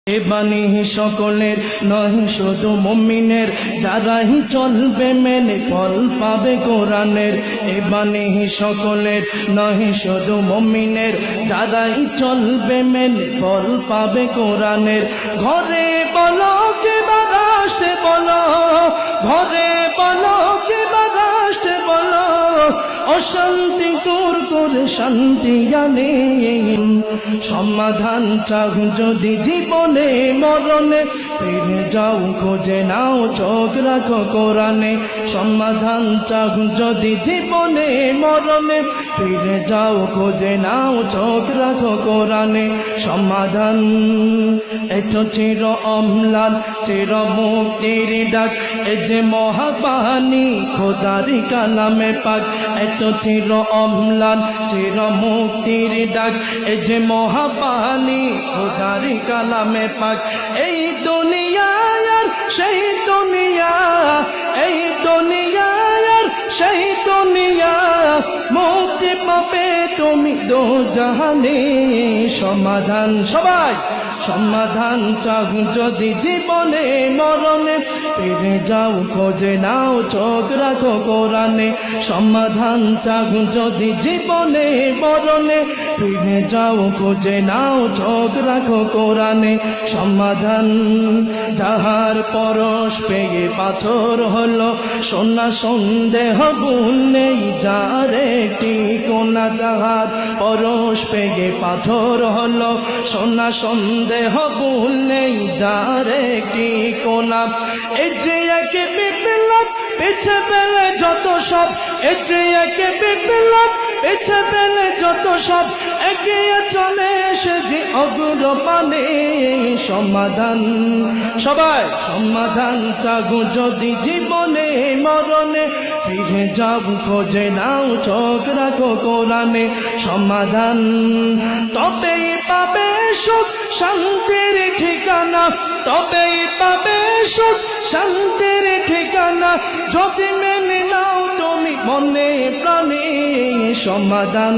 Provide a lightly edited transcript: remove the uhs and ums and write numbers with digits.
এ বাণী সকলের নয় শুধু মুমিনের, যারাই চলবে মেনে ফল পাবে কোরআনের। এ বাণী সকলের নয় শুধু মুমিনের, যারাই চলবে মেনে ফল পাবে কোরআনের। ঘরে বলো কে বা রাষ্ট্রে বলো, ঘরে বলো কে বা রাষ্ট্রে বলো, অশান্তি দূর করে শান্তি আনে। সমাধান চাও যদি জীবনে মরণে, ফিরে যাও খোঁজে নাও চোখ রাখো কোরআনে। সমাধান চাও যদি জীবনে মরণে, ফিরে যাও খোঁজে নাও চোখ রাখো কোরআনে। সমাধান এত চির অম্লান চির মুক্তির ডাক, এ যে মহাবাণী খোদারি কালামে পাক। এত চির অম্লান চির মুক্তির ডাক, এ যে মহাবাণী খোদারি কালামে পাক। এই দুনিয়া আর সেই দুনিয়া, এই দুনিয়া আর সেই দুনিয়া, মুক্তি পাবে তুমি দো জাহানে। সমাধান সবাই সমাধান চাও যদি জীবনে মরণে, ফিরে যাও খোঁজে নাও চোখ রাখো কোরআনে। সমাধান চাও যদি জীবনে মরণে, ফিরে যাও খোঁজে নাও চোখ রাখো কোরআনে। সমাধান যাহার পরশ পেয়ে পাথর হলো, সোনা সন্দেহ ভুল নেই যার একটি কোনা। যাহার পরশ পেয়ে পাথর হলো, সোনা সন্দেহ ভুল নেই যার একটি কোনা। এই যে একে বিপ্লব পিছে পেলে যত সব, এই যে একে বিপ্লব পিছে পেলে যত সব, এগিয়ে চলে এসে যে অগ্রপানে। সমাধান সবাই সমাধান চাও যদি জীবনে মরণে, ফিরে যাও খোঁজে নাও চোখ রাখো কোরআনে। সমাধান তবেই পাবে সুখ শান্তির ঠিকানা, তবেই পাবে সুখ শান্তির ঠিকানা, যদি মেনে নাও তুমি মনে প্রাণে। সমাধান।